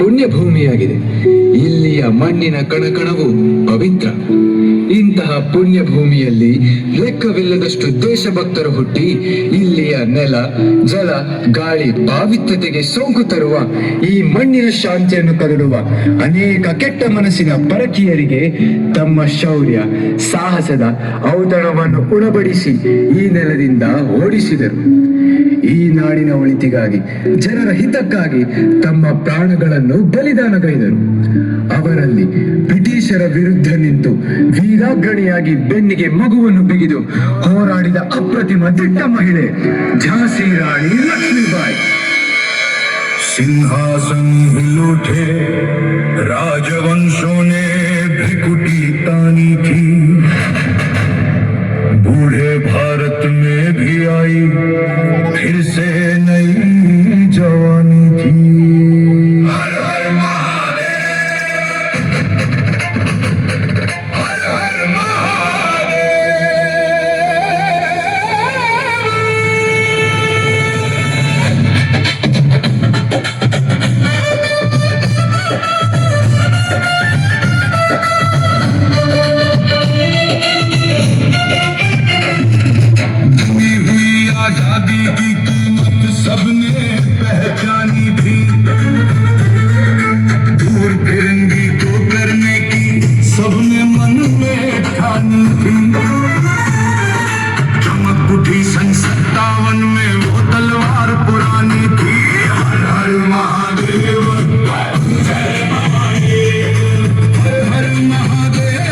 ಪುಣ್ಯ ಭೂಮಿಯಾಗಿದೆ. ಇಲ್ಲಿಯ ಮಣ್ಣಿನ ಕಣಕಣವು ಪವಿತ್ರ. ಇಂತಹ ಪುಣ್ಯ ಭೂಮಿಯಲ್ಲಿ ಲೆಕ್ಕವಿಲ್ಲದಷ್ಟು ದೇಶಭಕ್ತರು ಹುಟ್ಟಿ ಇಲ್ಲಿಯ ನೆಲ, ಜಲ, ಗಾಳಿ ಪಾವಿತ್ರ್ಯತೆಗೆ ಸೋಂಕು ತರುವ, ಈ ಮಣ್ಣಿನ ಶಾಂತಿಯನ್ನು ಕದಡುವ ಅನೇಕ ಕೆಟ್ಟ ಮನಸ್ಸಿನ ಪರಕೀಯರಿಗೆ ತಮ್ಮ ಶೌರ್ಯ, ಸಾಹಸದ ಔತಣವನ್ನು ಉಣಬಡಿಸಿ ಈ ನೆಲದಿಂದ ಓಡಿಸಿದರು. ಈ ನಾಡಿನ ಒಳಿತಿಗಾಗಿ, ಜನರ ಹಿತಕ್ಕಾಗಿ ತಮ್ಮ ಪ್ರಾಣಗಳನ್ನು ಬಲಿದಾನಗೈದರು. ಅವರಲ್ಲಿ ಬ್ರಿಟಿಷರ ವಿರುದ್ಧ ನಿಂತು ವೀರಾಗ್ರಣಿಯಾಗಿ ಬೆನ್ನಿಗೆ ಮಗುವನ್ನು ಬಿಗಿದು ಹೋರಾಡಿದ ಅಪ್ರತಿಮ ದಿಟ್ಟ ಮಹಿಳೆ ಝಾನ್ಸಿ ರಾಣಿ ಲಕ್ಷ್ಮೀಬಾಯಿ. सिंहासन हिल उठे, राजवंशों ने भ्रिकुटी तानी थी, बूढ़े भारत में भी आई फिर से नई जवानी थी. हर हर महादेव, हर हर आजादी की कीमत सबने पहचानी थी, दूर फिरंगी को करने की सबने मन में ठानी थी. चमक उठी सन 57 में वो तलवार पुरानी थी. हर हर महादेव, जय महादेव, हर हर महादेव,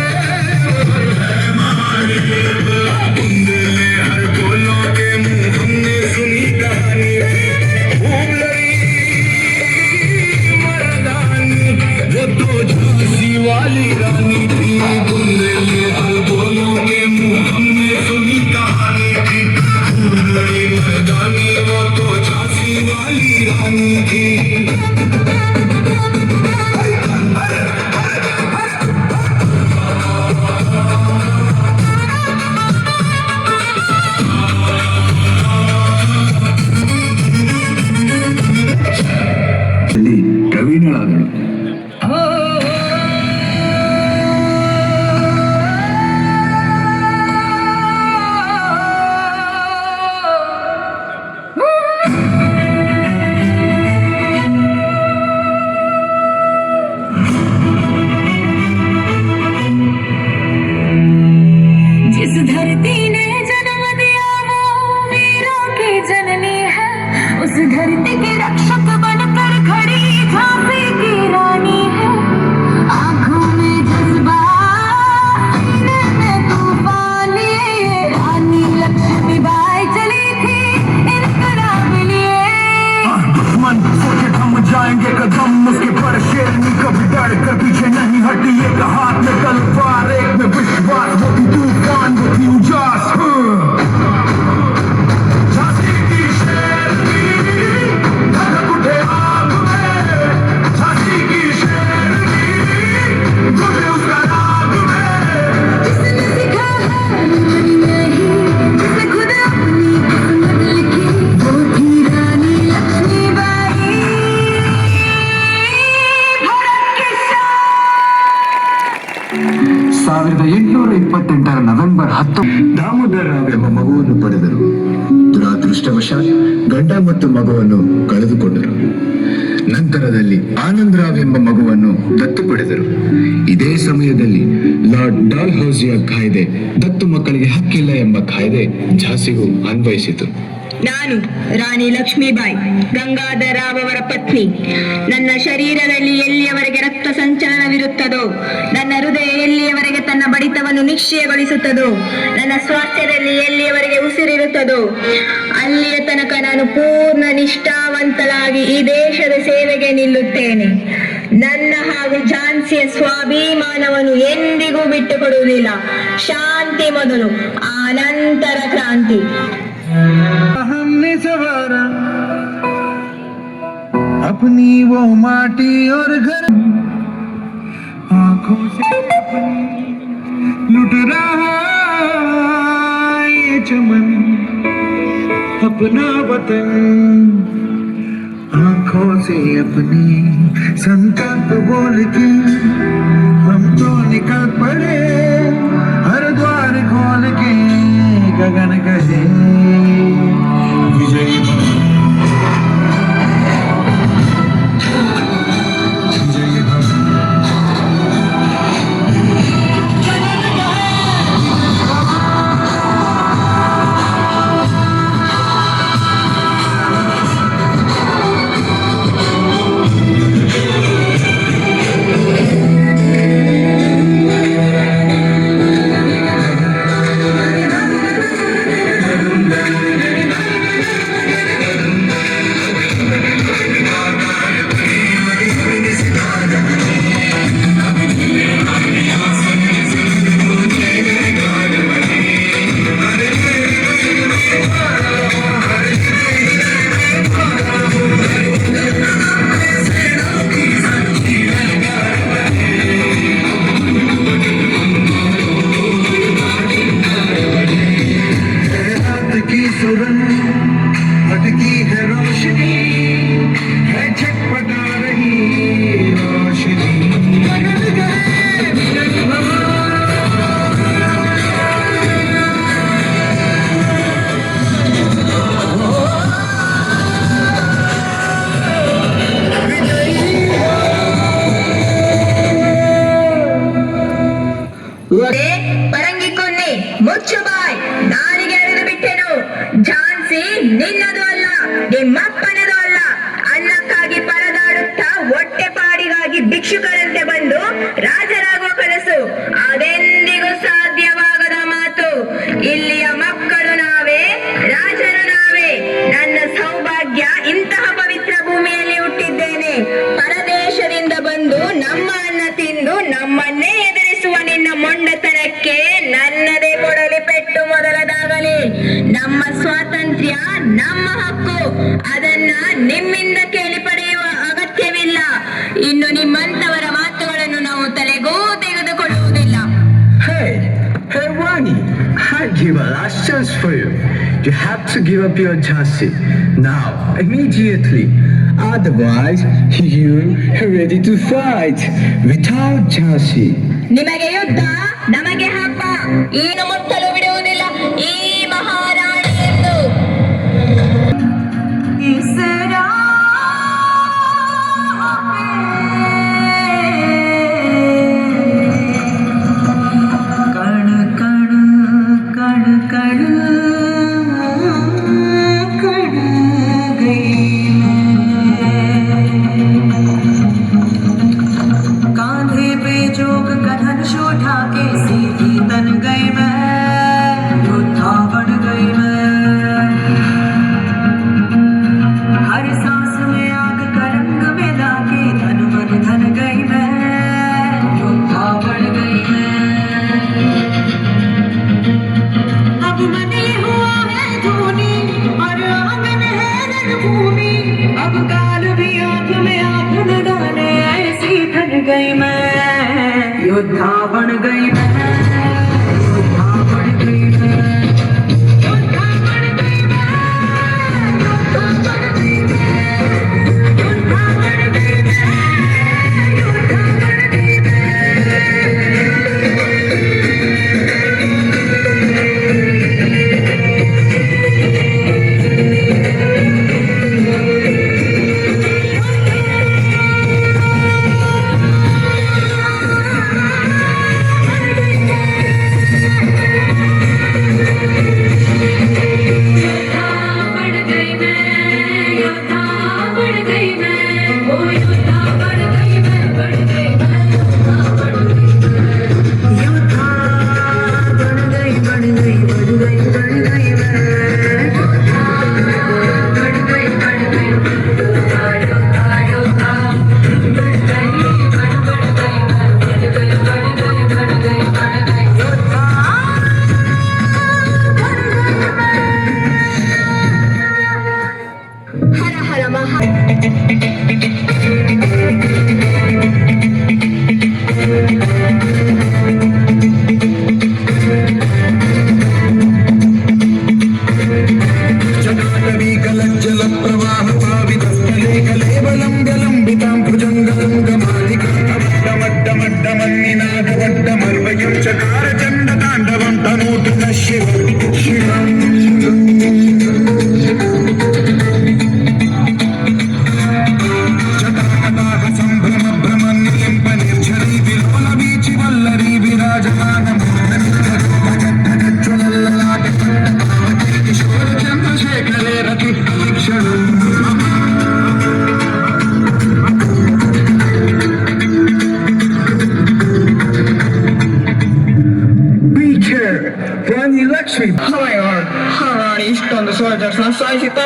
जय महादेव. बुंदेले हर बोलों के हमने सुनी कहानी थी, खूब लड़ी मर्दानी, वो तो झांसी वाली रानी थी. बुंदेले हर बोलों के मुंह हमने सुनी कहानी थी, खूब लड़ी मर्दानी, वो तो झांसी वाली रानी थी. ಪ್ರವೀಣಳಾದಳು. जिस धरती ने जन्म दिया वो वीरों की जननी है, उस धरती के रक्षक बनकर खड़ी झांसी की रानी है. आंखों में जज्बा, सीने में तूफान, ये रानी लक्ष्मीबाई चली थी इनकलाब लिए. दुश्मन सोचे थम जाएंगे कदम उसके, पर शेरनी कभी डर कर पीछे नहीं हटी. एक हाथ में तलवार, एक में विश्वास, वो थी तूफान, वो थी उजास. झांसी की शेरनी धधक उठे आग में, झांसी की शेरनी घुटे उसका राग में. जिसने सिखा है मेरी नहीं, जिसे खुद अपनी किस्मत लिखी, वो थी रानी लक्ष्मीबाई, भारत की शान. 1828 ನವೆಂಬರ್ 10 ದಾಮೋದರ ರಾವ್ ಎಂಬ ಮಗುವನ್ನು ಪಡೆದರು. ದುರಾದೃಷ್ಟವಶಾತ್ ಗಂಡ ಮತ್ತು ಮಗುವನ್ನು ಕಳೆದುಕೊಂಡರು. ನಂತರದಲ್ಲಿ ಆನಂದರಾವ್ ಎಂಬ ಮಗುವನ್ನು ದತ್ತು ಪಡೆದರು. ಇದೇ ಸಮಯದಲ್ಲಿ ಲಾರ್ಡ್ ಡಾಲ್ಹೌಸಿಯ ಕಾಯ್ದೆ, ದತ್ತು ಮಕ್ಕಳಿಗೆ ಹಕ್ಕಿಲ್ಲ ಎಂಬ ಕಾಯ್ದೆ ಝಾನ್ಸಿಗೂ ಅನ್ವಯಿಸಿತು. ನಾನು ರಾಣಿ ಲಕ್ಷ್ಮೀಬಾಯಿ, ಗಂಗಾಧರರಾವ್ ಅವರ ಪತ್ನಿ. ನನ್ನ ಶರೀರದಲ್ಲಿ ಎಲ್ಲಿಯವರೆಗೆ ರಕ್ತ ಸಂಚಲನವಿರುತ್ತದೋ, ನನ್ನ ಹೃದಯ ಎಲ್ಲಿಯವರೆಗೆ ತನ್ನ ಬಡಿತವನ್ನು ನಿಶ್ಚಯಗೊಳಿಸುತ್ತದೋ, ನನ್ನ ಸ್ವಾಸ್ಥ್ಯದಲ್ಲಿ ಎಲ್ಲಿಯವರೆಗೆ ಉಸಿರಿರುತ್ತದೋ, ಅಲ್ಲಿಯ ತನಕ ನಾನು ಪೂರ್ಣ ನಿಷ್ಠಾವಂತಳಾಗಿ ಈ ದೇಶದ ಸೇವೆಗೆ ನಿಲ್ಲುತ್ತೇನೆ. ನನ್ನ ಹಾಗೂ ಝಾನ್ಸಿಯ ಸ್ವಾಭಿಮಾನವನ್ನು ಎಂದಿಗೂ ಬಿಟ್ಟುಕೊಡುವುದಿಲ್ಲ. ಶಾಂತಿ ಮೊದಲು, ಆನಂತರ ಕ್ರಾಂತಿ. हमने सवारा अपनी वो माटी और घर, आंखों से अपनी लुट रहा ये चमन, अपना वतन आंखों से अपनी संकल्प बोल के हम तो निकल पड़े हर द्वार खोल के गगन कहे विजयी भव विजयी भव भटकी है रोशनी है छटपटा रही रोशनी ಪರಂಗಿಕೊನ್ನೆ ಮುಚ್ಚು ಬಾಯ್ ನಾಲಿಗೆ ಎಳೆದು ಬಿಟ್ಟೆನು ಝಾನ್ಸಿ ನಿನ್ನದು ಅಲ್ಲ ನಿಮ್ಮಪ್ಪನದು ಅಲ್ಲ ಅನ್ನಕ್ಕಾಗಿ ಪರದಾಡುತ್ತಾ ಹೊಟ್ಟೆಪಾಡಿಗಾಗಿ ಭಿಕ್ಷುಕರಂತೆ ಬಂದು ರಾಜರಾಗುವ ಕನಸು ಅದೆಂದಿಗೂ ಸಾಧ್ಯವಾಗದ ಮಾತು ಇಲ್ಲಿಯ ಮಕ್ಕಳು ನಾವೇ ರಾಜರು ನಾವೇ ನನ್ನ ಸೌಭಾಗ್ಯ ಇಂತಹ ಪವಿತ್ರ ಭೂಮಿಯಲ್ಲಿ ಹುಟ್ಟಿದ್ದೇನೆ ಪರದೇಶದಿಂದ ಬಂದು ನಮ್ಮ ಅನ್ನ ತಿಂದು ನಮ್ಮನ್ನೇ ಎದುರಿಸುವ ನಿನ್ನ ಮೊಂಡತನಕ್ಕೆ ನನ್ನದೇ ಕೊಡಲಿ ಪೆಟ್ಟು ಮೊದಲದಾಗಲಿ ನಮ್ಮ ಸ್ವಾತಂತ್ರ್ಯ ನಮ್ಮ ಹಕ್ಕು ಅದನ್ನ ನಿಮ್ಮಿಂದ ಕೇಳಿ ಪಡೆಯುವ ಅಗತ್ಯವಿಲ್ಲ ಇನ್ನು ನಿಮ್ಮಂತವರ ಮಾತುಗಳನ್ನು ನಾವು ತಲೆಗೂ ತೆಗೆದುಕೊಳ್ಳುವುದಿಲ್ಲ. Hey, hey Wani, I give a last chance for you. You have to give up your Jhansi now, immediately. Otherwise, you're ready to fight without Jhansi. ನಿಮಗೆ ಯುದ್ಧ ನಮಗೆ ಹಬ್ಬ ಏನು ಮುಟ್ಟಲು ಬಿಡುವುದಿಲ್ಲ ಈ ಮಹಾರಾಣಿ ಎಂದು इस राह पे कण कण कण कण कण गई कांधे पे जोग कधन शोठा के सीधी तन गई मैं योद्धा बन गई मैं हर सांस में आग का रंग मिला के धन मन धन गई मैं योद्धा बन गई मैं अब मन ये हुआ है धोनी और आंगन है रणभूमि अब काल भी आंख में आंख न डाले ऐसी थन गई मैं योद्धा बन गई मैं योद्धा बन गई मैं योद्धा बन गई मैं योद्धा बन गई मैं योद्धा बन गई मैं योद्धा बन गई मैं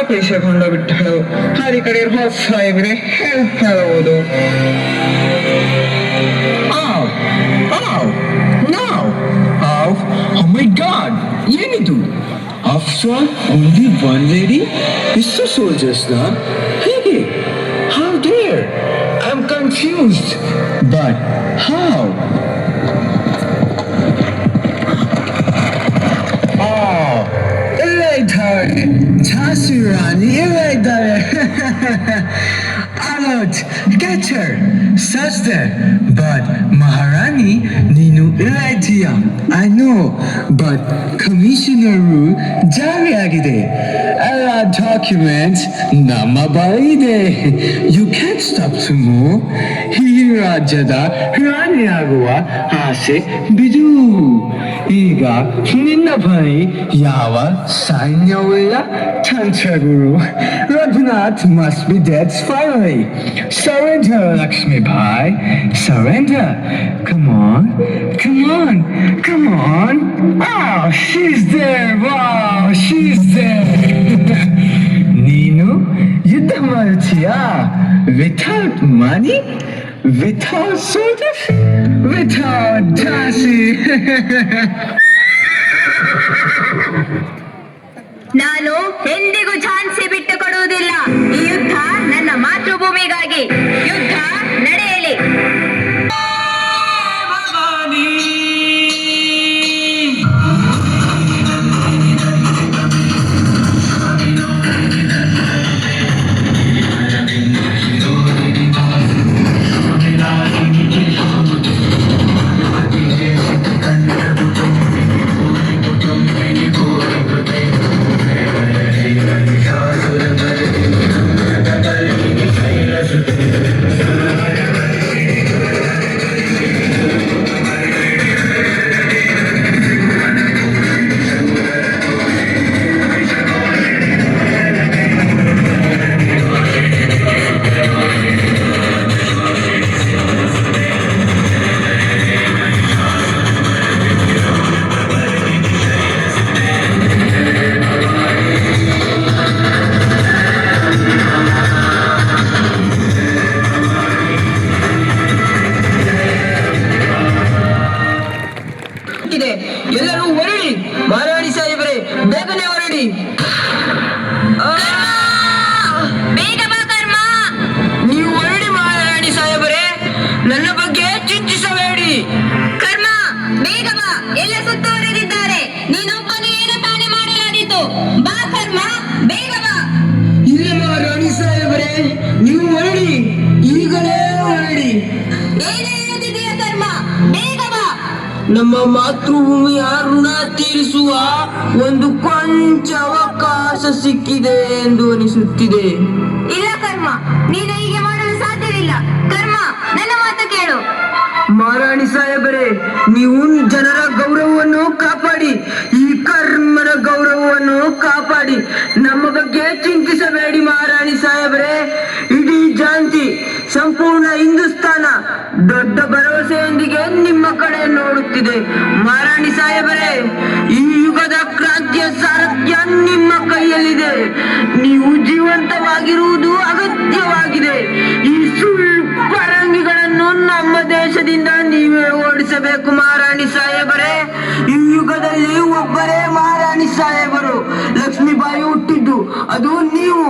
ಆಫೀಸಿಗೆ ಕೊಂಡೋಗ್ಬಿಟ್ಟಳು. ಹರಿ ಕಡೆ ಹೊಸ ಸಾಹೇಬ್ರೆ ಹೇಳುವುದು Oh my God! ಏನಿದು? After all, only one lady? Mr. Soldiers, na? Hey, how dare? I'm confused. But how? Oh, ಇಲ್ಲೇ ಇದ್ದಾರೆ. ಝಾನ್ಸಿ ರಾಣಿ ಇಲ್ಲೇ ಇದ್ದಾರೆ. Alert, get her, search there. But Maharani, ನೀನು ಇಲ್ಲ ಇದೆಯಾ? I know, but commissioner rule ಜಾರಿಯಾಗಿದೆ. ಎಲ್ಲ documents ನಮ್ಮ ಬಳಿ ಇದೆ. You can't stop to move. ಈ ರಾಜ್ಯದ ರಾಣಿಯಾಗುವ ಆಸೆ ಬಿಡು. ಈಗ ನಿನ್ನ ಬಳಿ ಯಾವ ಸೈನ್ಯವಿಲ್ಲ, ತಂತ್ರಗುರು. Raghunath must be dead finally. Surrender, Lakshmi Bhai. Surrender. Come on. Come on. Come on. Oh, she's there. Wow, she's there. Ninu, ಯುದ್ಧ ಮಾಡ್ತೀಯಾ? Without money? Without soldiers? Without Jhansi? ನಾನು ಎಂದಿಗೂ ಝಾನ್ಸಿ ಬಿಟ್ಟು ಕೊಡುವುದಿಲ್ಲ. ಈ ಯುದ್ಧ ನನ್ನ ಮಾತೃಭೂಮಿಗಾಗಿ. ಯುದ್ಧ ನಡೆಯಲಿ. ಎಲ್ಲರೂ ಹೊರಡಿ. ಮಹಾರಾಣಿ ಸಾಹೇಬರೇ, ಬೇಗನೆ ಹೊರಡಿ. ಬೇಗ ಬಾ ಕರ್ಮ. ನೀವು ಹೊರಡಿ ಮಹಾರಾಣಿ ಸಾಹೇಬರೇ, ನನ್ನ ಬಗ್ಗೆ ಚಿಂತಿಸಬೇಡಿ. ಕರ್ಮ, ಬೇಗ ಬಾ. ಎಲ್ಲ ಸುತ್ತುವರೆದಿದ್ದಾರೆ. ನೀನೊಬ್ಬನು ಏನು ತಾನೇ ಮಾಡಲಾದೀತು. ಬಾ ಕರ್ಮ, ಬೇಗ ಬಾ. ಇಲ್ಲ ಮಹಾರಾಣಿ ಸಾಹೇಬರೇ, ನೀವು ಹೊರಡಿ, ಈಗಲೇ ಹೊರಡಿ. ಏನು ಹೇಳುತ್ತಿದೆಯ ಕರ್ಮ? ಬೇಗ ಬಾ. ನಮ್ಮ ಮಾತೃಭೂಮಿಯ ಋಣ ತೀರಿಸುವ ಒಂದು ಕೊಂಚ ಅವಕಾಶ ಸಿಕ್ಕಿದೆ ಎಂದು ಅನಿಸುತ್ತಿದೆ. ಇಲ್ಲ ಕರ್ಮ, ನೀನು ಹೀಗೆ ಮಾಡಲು ಸಾಧ್ಯವಿಲ್ಲ. ಕರ್ಮ, ನನ್ನ ಮಾತು ಕೇಳು. ಮಹಾರಾಣಿ ಸಾಹೇಬರೇ, ನೀವು ಜನರ ಗೌರವವನ್ನು ಕಾಪಾಡಿ, ಈ ಕರ್ಮನ ಗೌರವವನ್ನು ಕಾಪಾಡಿ. ನಮ್ಮ ಬಗ್ಗೆ ಚಿಂತಿಸಬೇಡಿ ಮಹಾರಾಣಿ ಸಾಹೇಬರೇ. ಇಡೀ ಝಾನ್ಸಿ, ಸಂಪೂರ್ಣ ಹಿಂದೂಸ್ತಾನ ದೊಡ್ಡ ಭರವಸೆಯೊಂದಿಗೆ ನಿಮ್ಮ ಕಡೆ ನೋಡುತ್ತಿದೆ. ಮಹಾರಾಣಿ ಸಾಹೇಬರೇ, ಈ ಯುಗದ ಕ್ರಾಂತಿಯ ಸಾರಥ್ಯ ನಿಮ್ಮ ಕೈಯಲ್ಲಿದೆ. ನೀವು ಜೀವಂತವಾಗಿರುವುದು ಅಗತ್ಯವಾಗಿದೆ. ಈ ಸುಳ್ಳು ಪರಂಗಿಗಳನ್ನು ನಮ್ಮ ದೇಶದಿಂದ ನೀವೇ ಓಡಿಸಬೇಕು ಮಹಾರಾಣಿ ಸಾಹೇಬರೇ. ಈ ಯುಗದಲ್ಲಿ ಒಬ್ಬರೇ ಮಹಾರಾಣಿ ಸಾಹೇಬರು. ಲಕ್ಷ್ಮೀಬಾಯಿ ಹುಟ್ಟಿದ್ದು ಅದು ನೀವು.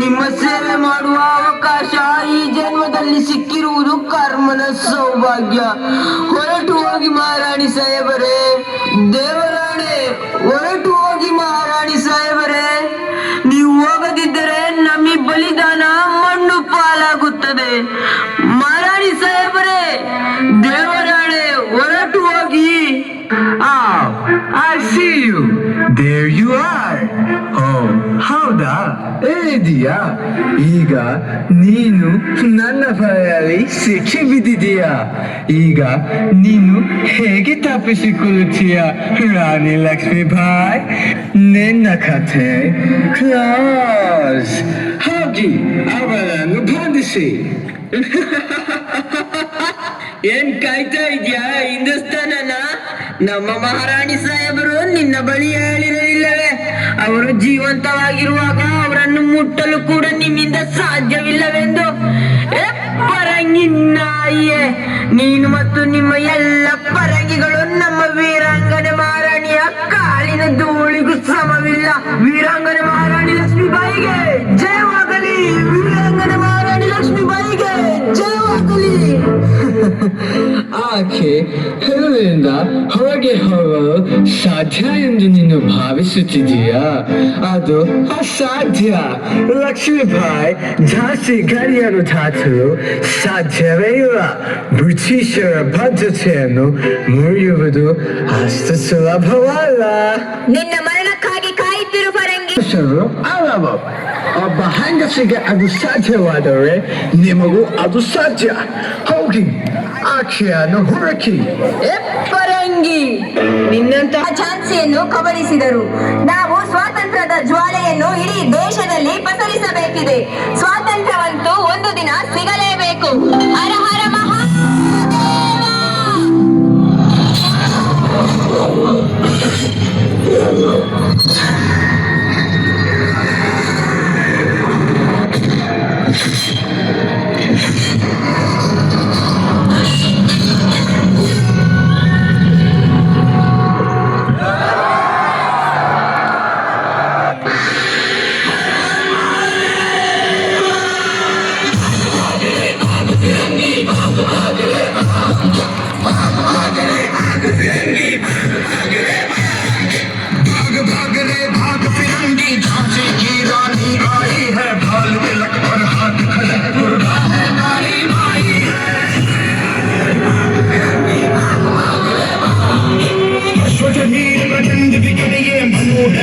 ನಿಮ್ಮ ಸೇವೆ ಮಾಡುವ ಅವಕಾಶ ಈ ಜನ್ಮದಲ್ಲಿ ಸಿಕ್ಕಿರುವುದು ಕರ್ಮನ ಸೌಭಾಗ್ಯ. ಹೊರಟು ಹೋಗಿ ಮಹಾರಾಣಿ ಸಾಹೇಬರೇ. ದೇವರಾಣೆ, ಹೊರಟು ಹೋಗಿ ಮಹಾರಾಣಿ ಸಾಹೇಬರೇ. ನೀವು ಹೋಗದಿದ್ದರೆ ನಮ್ಮ ಬಲಿದಾನ ಮಣ್ಣು ಪಾಲಾಗುತ್ತದೆ. ಮಹಾರಾಣಿ ಸಾಹೇಬರೇ, ದೇವರಾಣೆ, ಹೊರಟು ಹೋಗಿ. I see you. There you are. Oh, ಹೌದಾ? ಹೇಳಿದೀಯಾ? ಈಗ ನೀನು ನನ್ನ ಭಯಲ್ಲಿ ಸಿಕ್ಕಿ ಬಿದ್ದಿದೀಯಾ? ಈಗ ನೀನು ಹೇಗೆ ತಪ್ಪಿಸಿಕೊಳ್ಳುತ್ತೀಯ ರಾಣಿ ಲಕ್ಷ್ಮೀ ಬಾಯಿ? ನಿನ್ನ ಕಥೆ ಕ್ಲೋಸ್. ಹೋಗಿ ಅವಳನ್ನು ಬಂಧಿಸಿ. ಏನ್ ಕಾಯ್ತಾ ಇದ್ಯಾ ಹಿಂದೂಸ್ತಾನನ? ನಮ್ಮ ಮಹಾರಾಣಿ ಸಾಹೇಬರು ನಿನ್ನ ಬಳಿ ಹೇಳಿರಲಿಲ್ಲವೇ? ಅವರು ಜೀವಂತವಾಗಿರುವಾಗ ಅವರನ್ನು ಮುಟ್ಟಲು ಕೂಡ ನಿಮ್ಮಿಂದ ಸಾಧ್ಯವಿಲ್ಲವೆಂದು ಪರಂಗಿ ನಾಯಿಯೇ, ನೀನು ಮತ್ತು ನಿಮ್ಮ ಎಲ್ಲ ಪರಂಗಿಗಳು ನಮ್ಮ ವೀರಾಂಗನೆ ಮಹಾರಾಣಿಯ ಕಾಲಿನ ಧೂಳಿಗೂ ಸಮವಿಲ್ಲ. ವೀರಾಂಗನೆ ಮಹಾರಾಣಿ ಲಕ್ಷ್ಮೀಬಾಯಿಗೆ ಜಯವಾಗಲಿ. ವೀರಾಂಗನೆ ಮಹಾರಾಣಿ ಲಕ್ಷ್ಮೀಬಾಯಿಗೆ ಜಯವಾಗಲಿ. ಆಕೆ ಹೆರುವಿನಿಂದ ಹೊರಗೆ ಹೋಗಲು ಸಾಧ್ಯ ಎಂದು ನೀನು ಭಾವಿಸುತ್ತಿದೀಯಾ? ಅದು ಅಸಾಧ್ಯ. ಲಕ್ಷ್ಮೀಬಾಯಿ ಝಾನ್ಸಿ ಗಡಿಯನ್ನು ದಾಟಲು ಸಾಧ್ಯವೇ ಇಲ್ಲ. ಬ್ರಿಟಿಷರ ಭದ್ರತೆಯನ್ನು ಮುರಿಯುವುದು ಅಷ್ಟು ಸುಲಭವಲ್ಲ. ನಿನ್ನ ಮರಣಕ್ಕಾಗಿ ಕಾಯುತ್ತಿರು ಪರಂಗಿ. ಅಲ್ಲವ, ಒಬ್ಬ ಹೆಂಗಸಿಗೆ ಅದು ಸಾಧ್ಯವಾದರೆ ನಿಮಗೂ ಅದು ಸಾಧ್ಯ. ಹೋಗಿ ಆಕೆಯನ್ನು ಹುಡುಕಿ. ಪರಂಗಿ, ನಿನ್ನಂತಹ ಝಾನ್ಸಿಯನ್ನು ಕಬಳಿಸಿದರು. ನಾವು ಸ್ವಾತಂತ್ರ್ಯದ ಜ್ವಾಲೆಯನ್ನು ಇಡೀ ದೇಶದಲ್ಲಿ ಪಸರಿಸಬೇಕಿದೆ. ಸ್ವಾತಂತ್ರ್ಯವಂತೂ ಒಂದು ದಿನ ಸಿಗಲೇಬೇಕು. ಹರ ಹರ ಮಹಾದೇವ.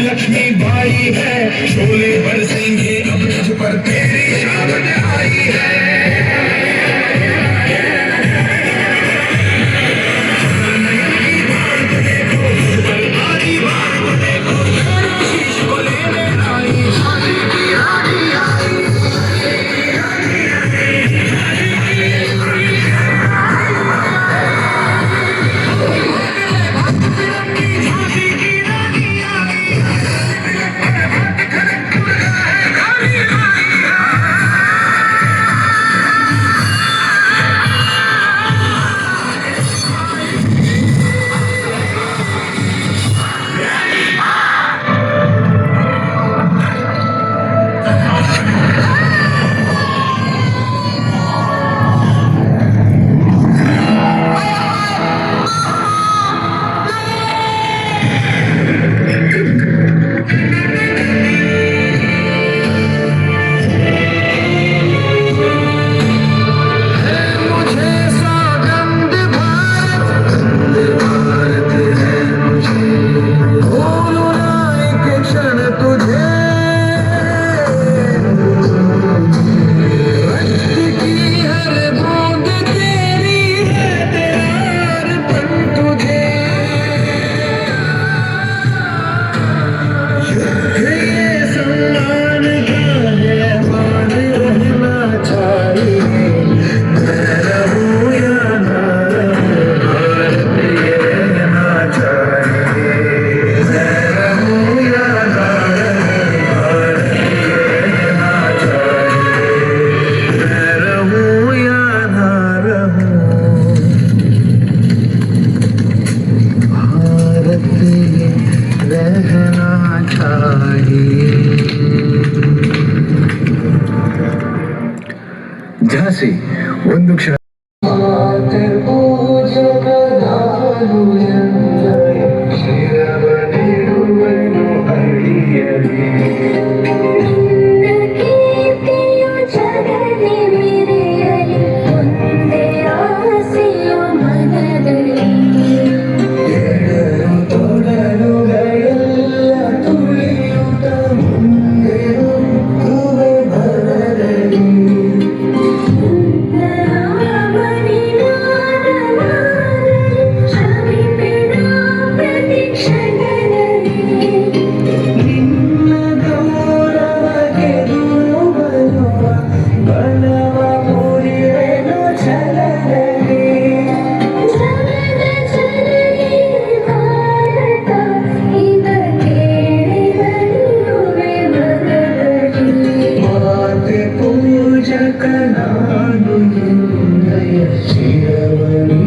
लक्ष्मीबाई है, शोले बरसेंगे अब तुझ पर तेरी शान आई है। ಝಾನ್ಸಿ ಒಂದು ಕ್ಷಣ ಚಿರವನಿ